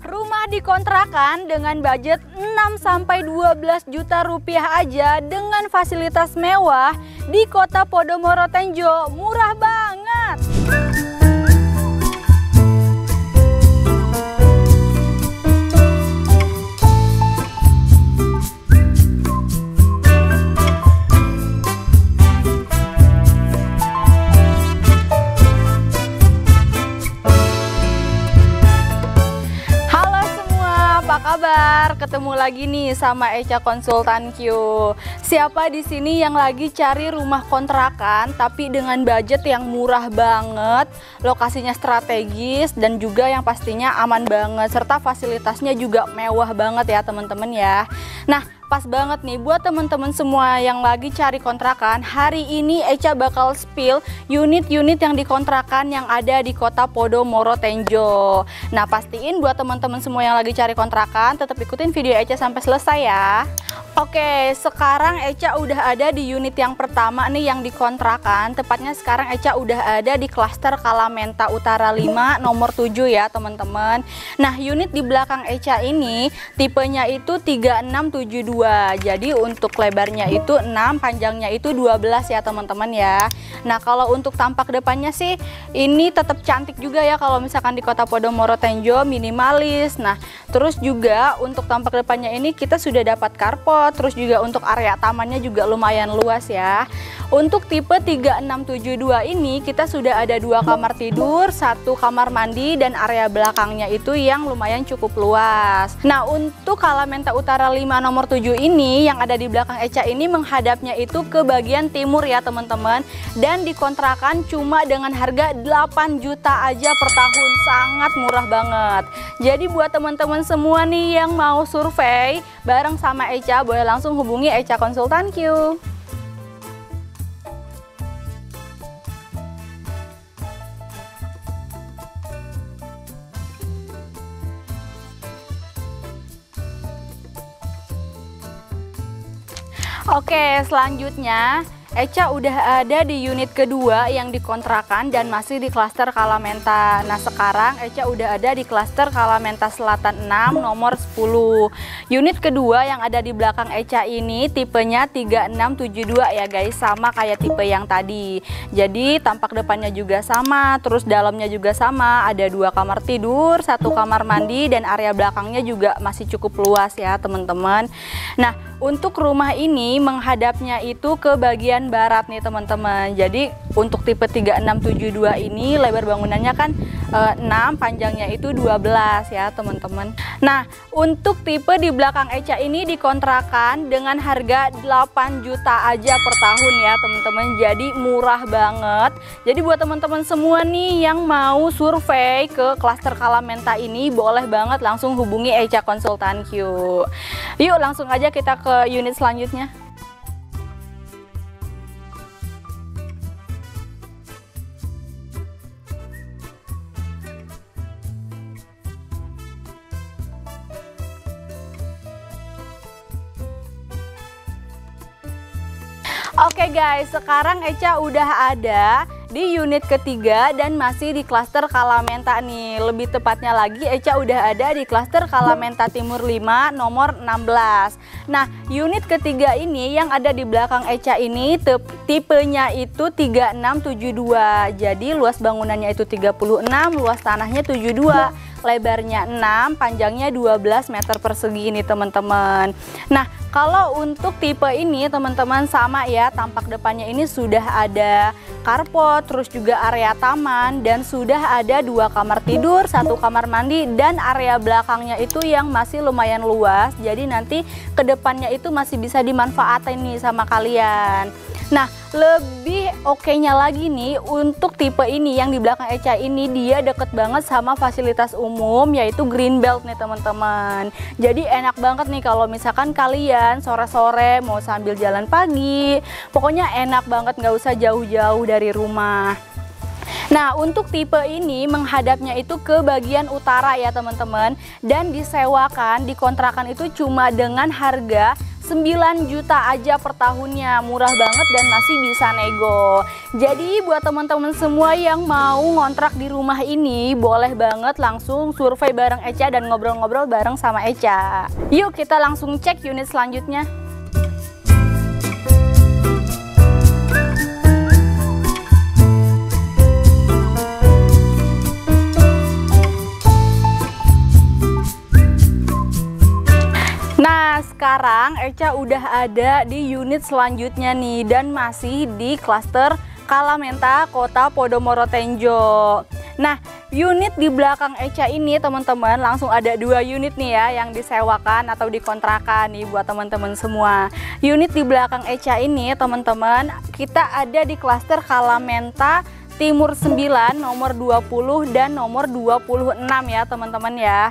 Rumah dikontrakan dengan budget 6-12 juta rupiah aja dengan fasilitas mewah di Kota Podomoro Tenjo. Murah banget. Kabar, ketemu lagi nih sama Echa Konsultan Q. Siapa di sini yang lagi cari rumah kontrakan tapi dengan budget yang murah banget, lokasinya strategis dan juga yang pastinya aman banget serta fasilitasnya juga mewah banget ya teman-teman ya. Nah, pas banget nih buat teman-teman semua yang lagi cari kontrakan. Hari ini Echa bakal spill unit-unit yang dikontrakan yang ada di Kota Podomoro Tenjo. Nah, pastiin buat teman-teman semua yang lagi cari kontrakan tetap ikutin video Echa sampai selesai ya. Oke, sekarang Echa udah ada di unit yang pertama nih yang dikontrakan. Tepatnya sekarang Echa udah ada di klaster Kalamenta Utara 5 nomor 7 ya teman-teman. Nah, unit di belakang Echa ini tipenya itu 3672. Jadi untuk lebarnya itu 6, panjangnya itu 12 ya teman-teman ya. Nah, kalau untuk tampak depannya sih ini tetap cantik juga ya kalau misalkan di Kota Podomoro Tenjo, minimalis. Nah, terus juga untuk tampak depannya ini kita sudah dapat carport. Terus juga untuk area tamannya juga lumayan luas ya. Untuk tipe 3672 ini kita sudah ada 2 kamar tidur, 1 kamar mandi dan area belakangnya itu yang lumayan cukup luas. Nah, untuk Kalamenta Utara 5 nomor 7 ini yang ada di belakang Echa ini menghadapnya itu ke bagian timur ya teman-teman, dan dikontrakan cuma dengan harga 8 juta aja per tahun. Sangat murah banget. Jadi buat teman-teman semua nih yang mau survei bareng sama Echa, boleh langsung hubungi Echa Konsultan Q. Oke, selanjutnya Echa udah ada di unit kedua yang dikontrakan dan masih di klaster Kalamenta. Nah, sekarang Echa udah ada di klaster Kalamenta Selatan 6 nomor 10. Unit kedua yang ada di belakang Echa ini tipenya 3672 ya guys, sama kayak tipe yang tadi. Jadi tampak depannya juga sama, terus dalamnya juga sama. Ada 2 kamar tidur, 1 kamar mandi dan area belakangnya juga masih cukup luas ya teman-teman. Nah, untuk rumah ini menghadapnya itu ke bagian barat nih teman-teman. Jadi untuk tipe 3672 ini lebar bangunannya kan 6, panjangnya itu 12 ya teman-teman. Nah, untuk tipe di belakang Echa ini dikontrakan dengan harga 8 juta aja per tahun ya teman-teman. Jadi murah banget. Jadi buat teman-teman semua nih yang mau survei ke klaster Kalamenta ini, boleh banget langsung hubungi Echa Konsultan Q. Yuk langsung aja kita ke unit selanjutnya. Oke guys, sekarang Echa udah ada di unit ketiga dan masih di klaster Kalamenta nih. Lebih tepatnya lagi Echa udah ada di klaster Kalamenta Timur 5 nomor 16. Nah, unit ketiga ini yang ada di belakang Echa ini tipenya itu 3672. Jadi luas bangunannya itu 36, luas tanahnya 72. Lebarnya 6, panjangnya 12 meter persegi ini teman-teman. Nah, kalau untuk tipe ini teman-teman sama ya, tampak depannya ini sudah ada carport, terus juga area taman dan sudah ada 2 kamar tidur, 1 kamar mandi dan area belakangnya itu yang masih lumayan luas. Jadi nanti kedepannya itu masih bisa dimanfaatkan nih sama kalian. Nah, lebih oke-nya lagi nih untuk tipe ini yang di belakang Echa ini, dia deket banget sama fasilitas umum yaitu Greenbelt nih teman-teman. Jadi enak banget nih kalau misalkan kalian sore-sore mau sambil jalan pagi, pokoknya enak banget, nggak usah jauh-jauh dari rumah. Nah, untuk tipe ini menghadapnya itu ke bagian utara ya teman-teman, dan disewakan, dikontrakan itu cuma dengan harga 9 juta aja per tahunnya, murah banget dan masih bisa nego. Jadi buat teman-teman semua yang mau ngontrak di rumah ini, boleh banget langsung survei bareng Echa dan ngobrol-ngobrol bareng sama Echa. Yuk kita langsung cek unit selanjutnya. Nah, sekarang Echa udah ada di unit selanjutnya nih, dan masih di klaster Kalamenta, Kota Podomoro Tenjo. Nah, unit di belakang Echa ini teman-teman langsung ada 2 unit nih ya yang disewakan atau dikontrakan nih buat teman-teman semua. Unit di belakang Echa ini teman-teman, kita ada di klaster Kalamenta Timur 9 nomor 20 dan nomor 26 ya teman-teman ya.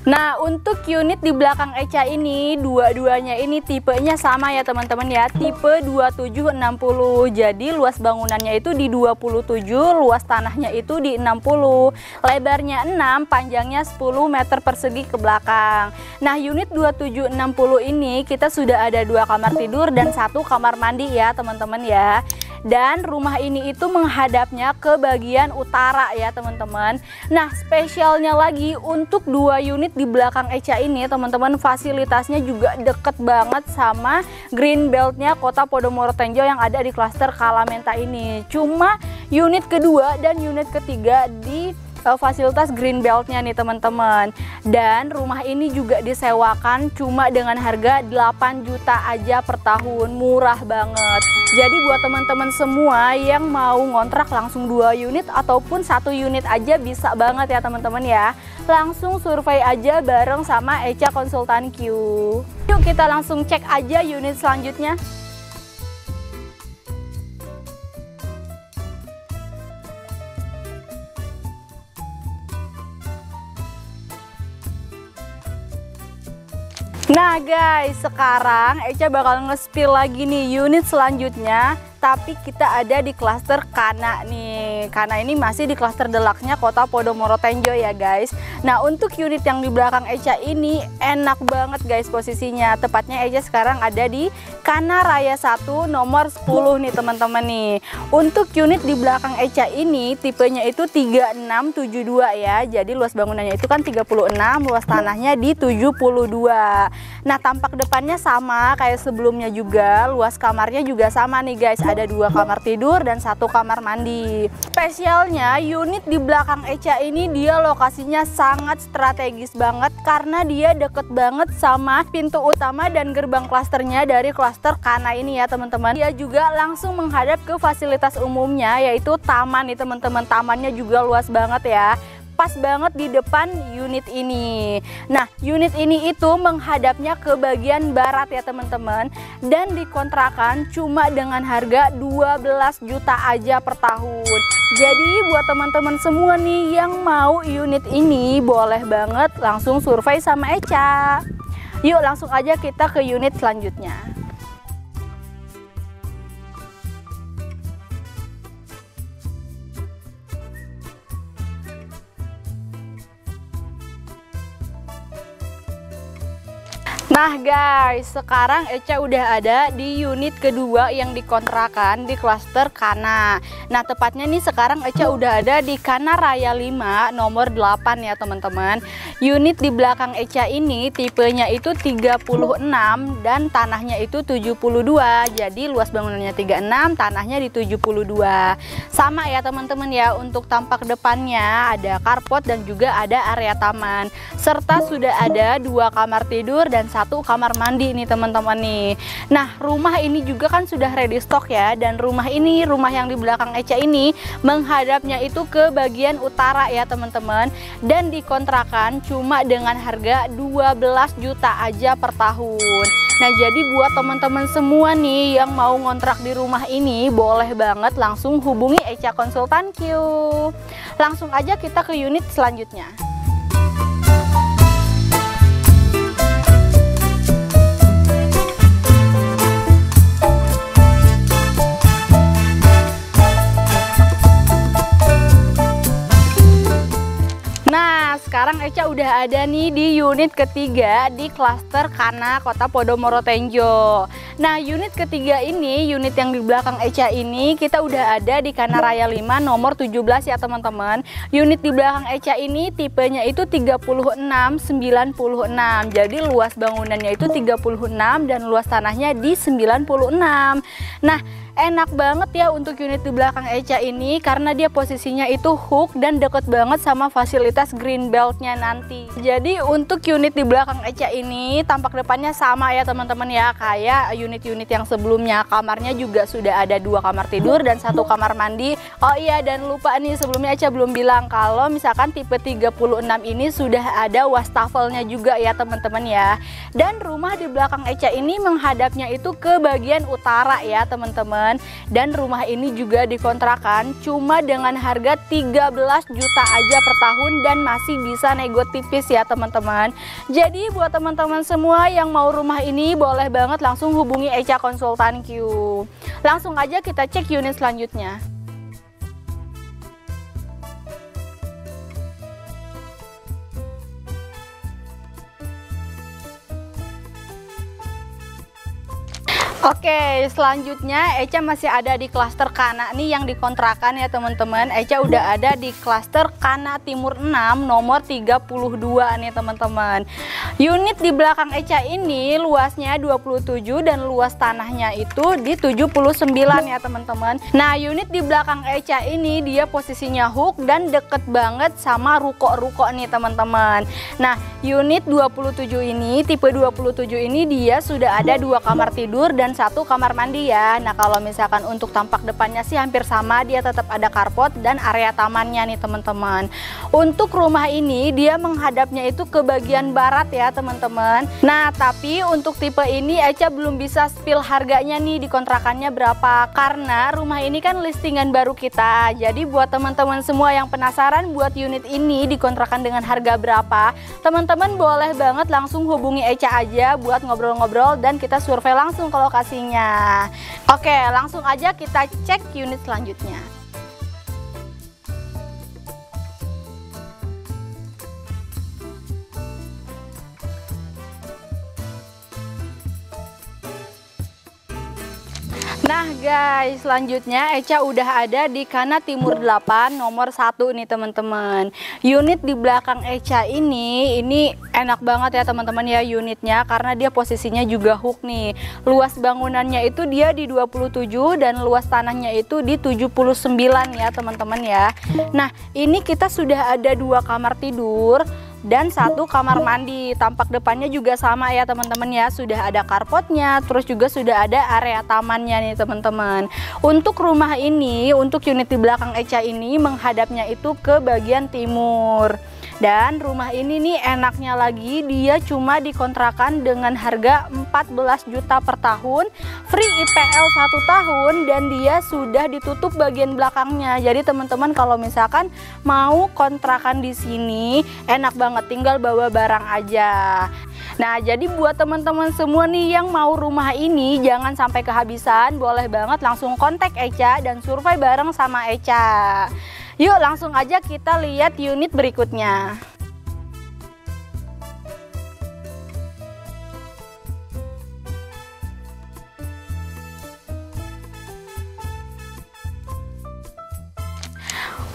Nah, untuk unit di belakang Echa ini dua-duanya ini tipenya sama ya teman-teman ya, tipe 2760. Jadi luas bangunannya itu di 27, luas tanahnya itu di 60, lebarnya 6, panjangnya 10 meter persegi ke belakang. Nah, unit 2760 ini kita sudah ada 2 kamar tidur dan 1 kamar mandi ya teman-teman ya. Dan rumah ini itu menghadapnya ke bagian utara ya teman-teman. Nah, spesialnya lagi untuk 2 unit di belakang Echa ini teman-teman, fasilitasnya juga deket banget sama green beltnya Kota Podomoro Tenjo yang ada di klaster Kalamenta ini. Cuma unit kedua dan unit ketiga di fasilitas green beltnya nih teman-teman. Dan rumah ini juga disewakan cuma dengan harga 8 juta aja per tahun, murah banget. Jadi buat teman-teman semua yang mau ngontrak langsung 2 unit ataupun 1 unit aja bisa banget ya teman-teman ya. Langsung survei aja bareng sama Echa Konsultan Q. Yuk kita langsung cek aja unit selanjutnya. Nah guys, sekarang Echa bakal nge-spill lagi nih unit selanjutnya. Tapi kita ada di klaster Kana nih. Kana ini masih di klaster Deluxe-nya Kota Podomoro Tenjo ya guys. Nah, untuk unit yang di belakang Echa ini enak banget guys posisinya. Tepatnya Echa sekarang ada di Kana Raya 1 nomor 10 nih teman-teman nih. Untuk unit di belakang Echa ini tipenya itu 3672 ya. Jadi luas bangunannya itu kan 36, luas tanahnya di 72. Nah, tampak depannya sama kayak sebelumnya juga. Luas kamarnya juga sama nih guys. Ada 2 kamar tidur dan 1 kamar mandi. Spesialnya unit di belakang Echa ini dia lokasinya sangat strategis banget karena dia deket banget sama pintu utama dan gerbang klasternya dari klaster Kana ini ya teman-teman. Dia juga langsung menghadap ke fasilitas umumnya yaitu taman nih teman-teman. Tamannya juga luas banget ya. Pas banget di depan unit ini. Nah, unit ini itu menghadapnya ke bagian barat ya teman-teman, dan dikontrakan cuma dengan harga 12 juta aja per tahun. Jadi buat teman-teman semua nih yang mau unit ini, boleh banget langsung survei sama Echa. Yuk langsung aja kita ke unit selanjutnya. Nah guys, sekarang Echa udah ada di unit kedua yang dikontrakan di klaster Kana. Nah tepatnya nih sekarang Echa udah ada di Kana Raya 5 nomor 8 ya teman-teman. Unit di belakang Echa ini tipenya itu 36 dan tanahnya itu 72. Jadi luas bangunannya 36, tanahnya di 72. Sama ya teman-teman ya, untuk tampak depannya ada carport dan juga ada area taman. Serta sudah ada 2 kamar tidur dan 1 kamar mandi nih teman-teman nih. Nah, rumah ini juga kan sudah ready stock ya, dan rumah yang di belakang Echa ini menghadapnya itu ke bagian utara ya teman-teman, dan dikontrakan cuma dengan harga 12 juta aja per tahun. Nah, jadi buat teman-teman semua nih yang mau ngontrak di rumah ini, boleh banget langsung hubungi Echa Konsultan Q. Langsung aja kita ke unit selanjutnya. Sekarang Echa udah ada nih di unit ketiga di klaster Kana Kota Podomoro Tenjo. Nah, unit ketiga ini, unit yang di belakang Echa ini, kita udah ada di Kana Raya 5 nomor 17 ya teman-teman. Unit di belakang Echa ini tipenya itu 36-96. Jadi luas bangunannya itu 36 dan luas tanahnya di 96. Nah, enak banget ya untuk unit di belakang Echa ini karena dia posisinya itu hook dan deket banget sama fasilitas green beltnya nanti. Jadi untuk unit di belakang Echa ini tampak depannya sama ya teman-teman ya, kayak unit-unit yang sebelumnya. Kamarnya juga sudah ada 2 kamar tidur dan 1 kamar mandi. Oh iya, dan lupa nih, sebelumnya Echa belum bilang kalau misalkan tipe 36 ini sudah ada wastafelnya juga ya teman-teman ya. Dan rumah di belakang Echa ini menghadapnya itu ke bagian utara ya teman-teman. Dan rumah ini juga dikontrakan cuma dengan harga 13 juta aja per tahun dan masih bisa nego tipis ya teman-teman. Jadi buat teman-teman semua yang mau rumah ini boleh banget langsung hubungi Echa Konsultan Q. Langsung aja kita cek unit selanjutnya. Oke, selanjutnya Echa masih ada di klaster Kana nih yang dikontrakan ya teman-teman. Echa udah ada di klaster Kana Timur 6 nomor 32 nih teman-teman. Unit di belakang Echa ini luasnya 27 dan luas tanahnya itu di 79 ya teman-teman. Nah, unit di belakang Echa ini dia posisinya hook dan deket banget sama ruko-ruko nih teman-teman. Nah, unit 27 ini, tipe 27 ini dia sudah ada 2 kamar tidur dan 1 kamar mandi ya. Nah, kalau misalkan untuk tampak depannya sih hampir sama, dia tetap ada carport dan area tamannya nih teman-teman. Untuk rumah ini dia menghadapnya itu ke bagian barat ya teman-teman. Nah, tapi untuk tipe ini Echa belum bisa spill harganya nih di kontrakannya berapa, karena rumah ini kan listingan baru kita. Jadi buat teman-teman semua yang penasaran buat unit ini dikontrakan dengan harga berapa, teman-teman boleh banget langsung hubungi Echa aja buat ngobrol-ngobrol dan kita survei langsung ke lokasinya. Oke, langsung aja kita cek unit selanjutnya. Nah guys, selanjutnya Echa udah ada di Kana Timur 8 nomor 1 nih teman-teman. Unit di belakang Echa ini enak banget ya teman-teman ya unitnya, karena dia posisinya juga hook nih. Luas bangunannya itu dia di 27 dan luas tanahnya itu di 79 ya teman-teman ya. Nah, ini kita sudah ada 2 kamar tidur dan 1 kamar mandi. Tampak depannya juga sama ya teman-teman ya, sudah ada carportnya, terus juga sudah ada area tamannya nih teman-teman. Untuk rumah ini, untuk unit di belakang Echa ini menghadapnya itu ke bagian timur. Dan rumah ini nih enaknya lagi dia cuma dikontrakan dengan harga 14 juta per tahun, free IPL 1 tahun, dan dia sudah ditutup bagian belakangnya. Jadi teman-teman kalau misalkan mau kontrakan di sini enak banget, tinggal bawa barang aja. Nah, jadi buat teman-teman semua nih yang mau rumah ini jangan sampai kehabisan, boleh banget langsung kontak Echa dan survei bareng sama Echa. Yuk langsung aja kita lihat unit berikutnya.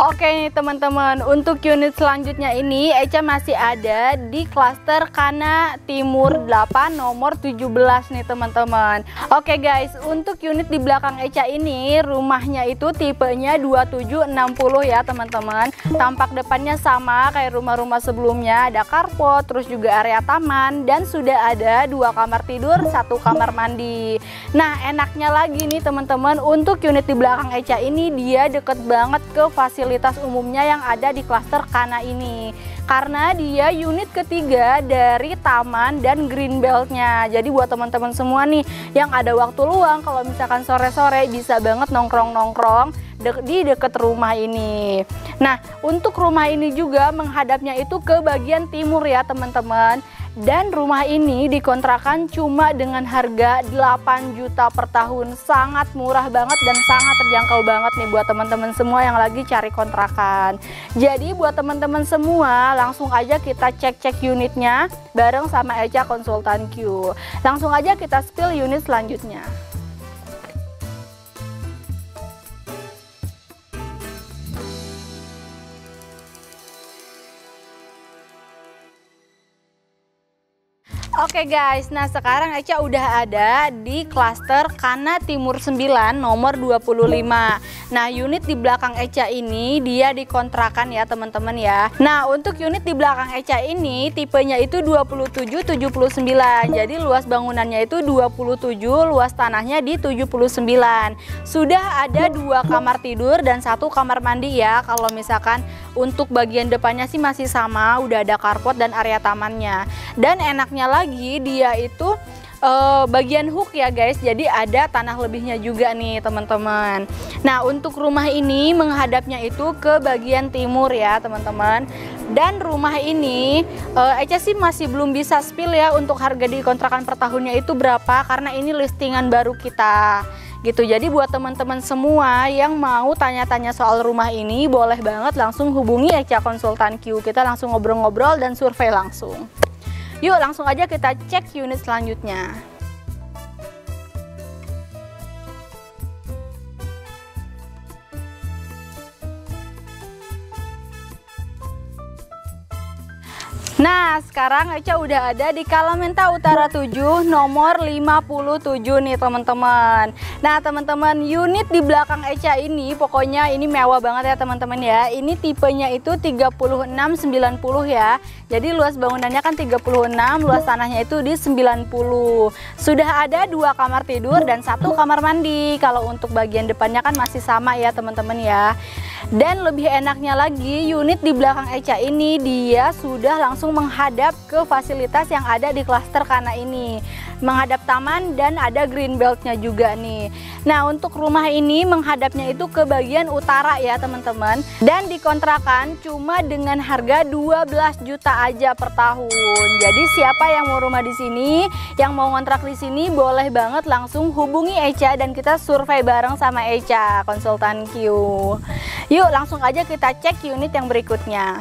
Oke nih teman-teman, untuk unit selanjutnya ini Echa masih ada di klaster Kana Timur 8 nomor 17 nih teman-teman. Oke guys, untuk unit di belakang Echa ini rumahnya itu tipenya 2760 ya teman-teman. Tampak depannya sama kayak rumah-rumah sebelumnya, ada carport, terus juga area taman, dan sudah ada 2 kamar tidur, 1 kamar mandi. Nah, enaknya lagi nih teman-teman, untuk unit di belakang Echa ini dia deket banget ke fasilitas umumnya yang ada di klaster Kana ini, karena dia unit ketiga dari taman dan green beltnya. Jadi buat teman-teman semua nih yang ada waktu luang, kalau misalkan sore-sore bisa banget nongkrong-nongkrong di dekat rumah ini. Nah, untuk rumah ini juga menghadapnya itu ke bagian timur ya teman-teman. Dan rumah ini dikontrakan cuma dengan harga 8 juta per tahun. Sangat murah banget dan sangat terjangkau banget nih buat teman-teman semua yang lagi cari kontrakan. Jadi buat teman-teman semua langsung aja kita cek-cek unitnya bareng sama Echa Konsultan Q. Langsung aja kita spill unit selanjutnya. Oke guys, nah sekarang Echa udah ada di klaster Kana Timur 9 nomor 25. Nah unit di belakang Echa ini dia dikontrakan ya teman-teman ya. Nah untuk unit di belakang Echa ini tipenya itu 2779. Jadi luas bangunannya itu 27, luas tanahnya di 79. Sudah ada 2 kamar tidur dan 1 kamar mandi ya. Kalau misalkan untuk bagian depannya sih masih sama, udah ada carport dan area tamannya. Dan enaknya lagi dia itu bagian hook ya guys, jadi ada tanah lebihnya juga nih teman-teman. Nah untuk rumah ini menghadapnya itu ke bagian timur ya teman-teman. Dan rumah ini Echa sih masih belum bisa spill ya untuk harga di kontrakan per tahunnya itu berapa, karena ini listingan baru kita gitu. Jadi buat teman-teman semua yang mau tanya-tanya soal rumah ini boleh banget langsung hubungi Echa Konsultan Q. Kita langsung ngobrol-ngobrol dan survei langsung. Yuk langsung aja kita cek unit selanjutnya. Nah sekarang Echa udah ada di Kalamenta Utara 7 nomor 57 nih teman-teman. Nah teman-teman, unit di belakang Echa ini pokoknya ini mewah banget ya teman-teman ya. Ini tipenya itu 3690 ya. Jadi luas bangunannya kan 36, luas tanahnya itu di 90. Sudah ada 2 kamar tidur dan 1 kamar mandi. Kalau untuk bagian depannya kan masih sama ya teman-teman ya. Dan lebih enaknya lagi, unit di belakang Echa ini dia sudah langsung menghadap ke fasilitas yang ada di klaster Kana ini, menghadap taman dan ada green beltnya juga nih. Nah untuk rumah ini menghadapnya itu ke bagian utara ya teman-teman, dan dikontrakan cuma dengan harga 12 juta aja per tahun. Jadi siapa yang mau rumah di sini, yang mau ngontrak di sini, boleh banget langsung hubungi Echa dan kita survei bareng sama Echa Konsultan Q. Yuk langsung aja kita cek unit yang berikutnya.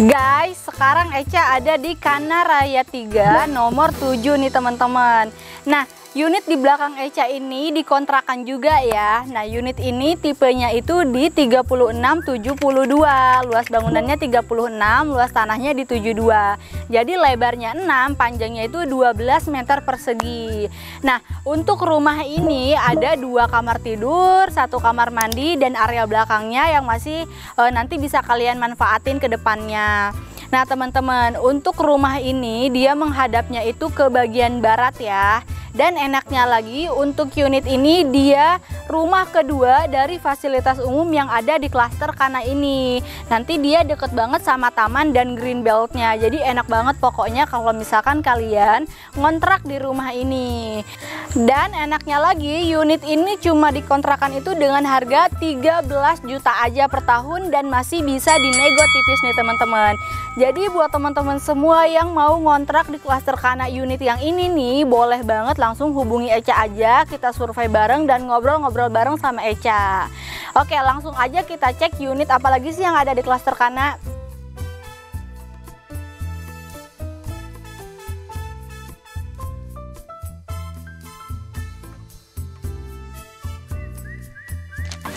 Guys, sekarang Echa ada di Kana Raya 3 nomor 7 nih teman-teman. Nah unit di belakang Echa ini dikontrakan juga ya. Nah unit ini tipenya itu di 3672, luas bangunannya 36, luas tanahnya di 72. Jadi lebarnya 6, panjangnya itu 12 meter persegi. Nah untuk rumah ini ada 2 kamar tidur, 1 kamar mandi dan area belakangnya yang masih nanti bisa kalian manfaatin ke depannya. Nah teman-teman, untuk rumah ini dia menghadapnya itu ke bagian barat ya. Dan enaknya lagi untuk unit ini dia rumah kedua dari fasilitas umum yang ada di klaster Kana ini. Nanti dia deket banget sama taman dan green beltnya. Jadi enak banget pokoknya kalau misalkan kalian ngontrak di rumah ini. Dan enaknya lagi unit ini cuma dikontrakan itu dengan harga 13 juta aja per tahun dan masih bisa dinego tipis nih teman-teman. Jadi buat teman-teman semua yang mau ngontrak di klaster Kana unit yang ini nih, boleh banget langsung hubungi Echa aja, kita survei bareng dan ngobrol-ngobrol bareng sama Echa. Oke langsung aja kita cek unit apalagi sih yang ada di klaster Kana.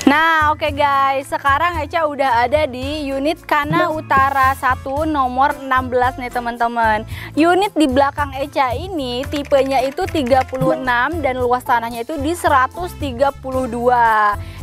Nah oke guys, sekarang Echa udah ada di unit Kana Utara 1 nomor 16 nih teman-teman. Unit di belakang Echa ini tipenya itu 36 dan luas tanahnya itu di 132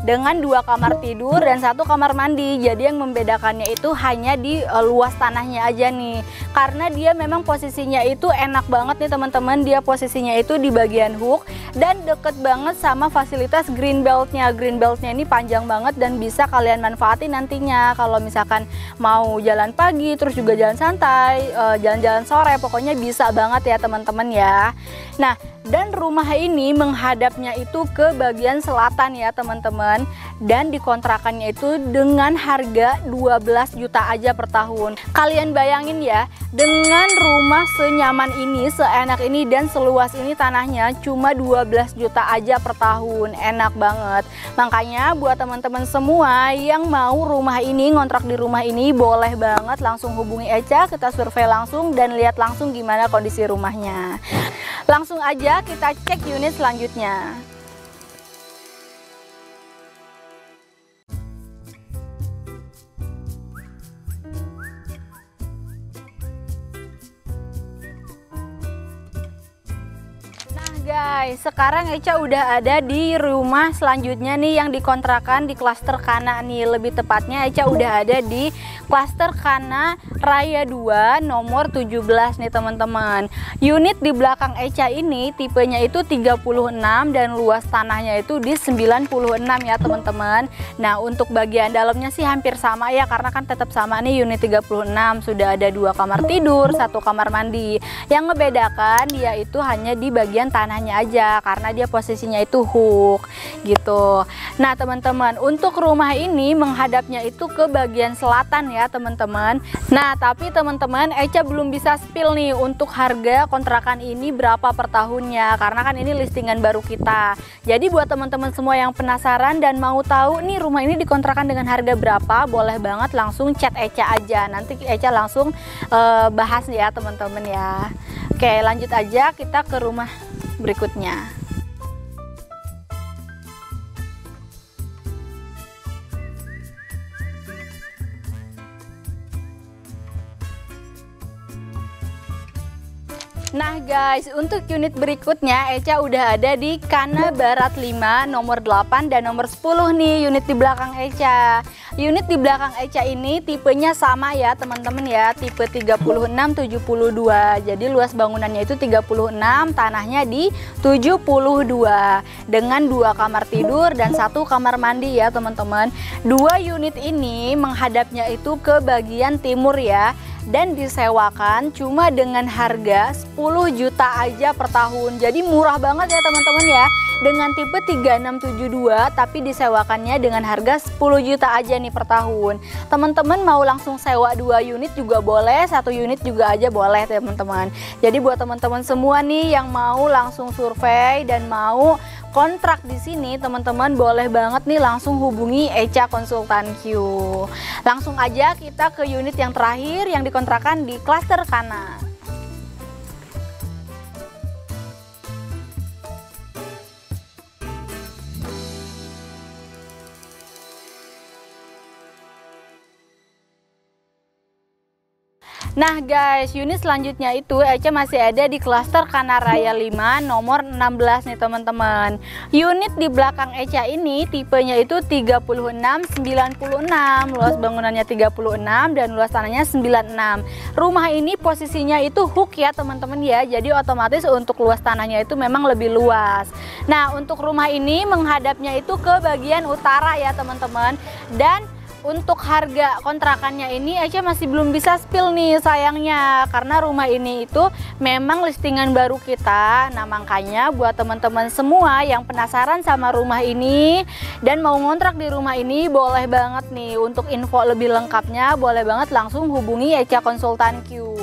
dengan 2 kamar tidur dan 1 kamar mandi. Jadi yang membedakannya itu hanya di luas tanahnya aja nih, karena dia memang posisinya itu enak banget nih teman-teman. Dia posisinya itu di bagian hook dan deket banget sama fasilitas green beltnya. Green beltnya ini panjang banget dan bisa kalian manfaatin nantinya kalau misalkan mau jalan pagi terus juga jalan santai, jalan-jalan sore, pokoknya bisa banget ya teman-teman ya. Nah Dan rumah ini menghadapnya itu ke bagian selatan ya teman-teman. Dan dikontrakannya itu dengan harga 12 juta aja per tahun. Kalian bayangin ya, dengan rumah senyaman ini, seenak ini dan seluas ini tanahnya cuma 12 juta aja per tahun. Enak banget. Makanya buat teman-teman semua yang mau rumah ini, ngontrak di rumah ini, boleh banget langsung hubungi Echa, kita survei langsung dan lihat langsung gimana kondisi rumahnya. Langsung aja kita cek unit selanjutnya. Guys, sekarang Echa udah ada di rumah selanjutnya nih yang dikontrakan di klaster Kana nih. Lebih tepatnya Echa udah ada di klaster Kana Raya 2 nomor 17 nih teman-teman. Unit di belakang Echa ini tipenya itu 36 dan luas tanahnya itu di 96 ya teman-teman. Nah, untuk bagian dalamnya sih hampir sama ya, karena kan tetap sama nih unit 36. Sudah ada 2 kamar tidur, 1 kamar mandi. Yang ngebedakan dia itu hanya di bagian tanahnya aja, karena dia posisinya itu hook gitu. Nah teman-teman, untuk rumah ini menghadapnya itu ke bagian selatan ya teman-teman. Nah tapi teman-teman, Echa belum bisa spill nih untuk harga kontrakan ini berapa per tahunnya, karena kan ini listingan baru kita. Jadi buat teman-teman semua yang penasaran dan mau tahu nih rumah ini dikontrakan dengan harga berapa, boleh banget langsung chat Echa aja, nanti Echa langsung bahas ya teman-teman ya. Oke, lanjut aja kita ke rumah berikutnya. Nah guys, untuk unit berikutnya Echa udah ada di Kana Barat 5 nomor 8 dan nomor 10 nih unit di belakang Echa. Unit di belakang Echa ini tipenya sama ya teman-teman ya, tipe 3672. Jadi luas bangunannya itu 36, tanahnya di 72 dengan 2 kamar tidur dan 1 kamar mandi ya teman-teman. 2 unit ini menghadapnya itu ke bagian timur ya, dan disewakan cuma dengan harga 10 juta aja per tahun. Jadi murah banget ya teman-teman ya, dengan tipe 3672 tapi disewakannya dengan harga 10 juta aja nih per tahun. Teman-teman mau langsung sewa 2 unit juga boleh, 1 unit juga aja boleh teman-teman. Jadi buat teman-teman semua nih yang mau langsung survei dan mau kontrak di sini, teman-teman boleh banget nih langsung hubungi Echa Konsultan Q. Langsung aja kita ke unit yang terakhir yang dikontrakan di klaster Kana. Nah guys, unit selanjutnya itu Echa masih ada di klaster Kana Raya 5 nomor 16 nih teman-teman. Unit di belakang Echa ini tipenya itu 3696, luas bangunannya 36 dan luas tanahnya 96. Rumah ini posisinya itu hook ya teman-teman ya, jadi otomatis untuk luas tanahnya itu memang lebih luas. Nah untuk rumah ini menghadapnya itu ke bagian utara ya teman-teman, dan untuk harga kontrakannya ini Echa masih belum bisa spill nih sayangnya, karena rumah ini itu memang listingan baru kita. Nah makanya buat teman-teman semua yang penasaran sama rumah ini dan mau ngontrak di rumah ini, boleh banget nih untuk info lebih lengkapnya boleh banget langsung hubungi Echa Konsultan Q.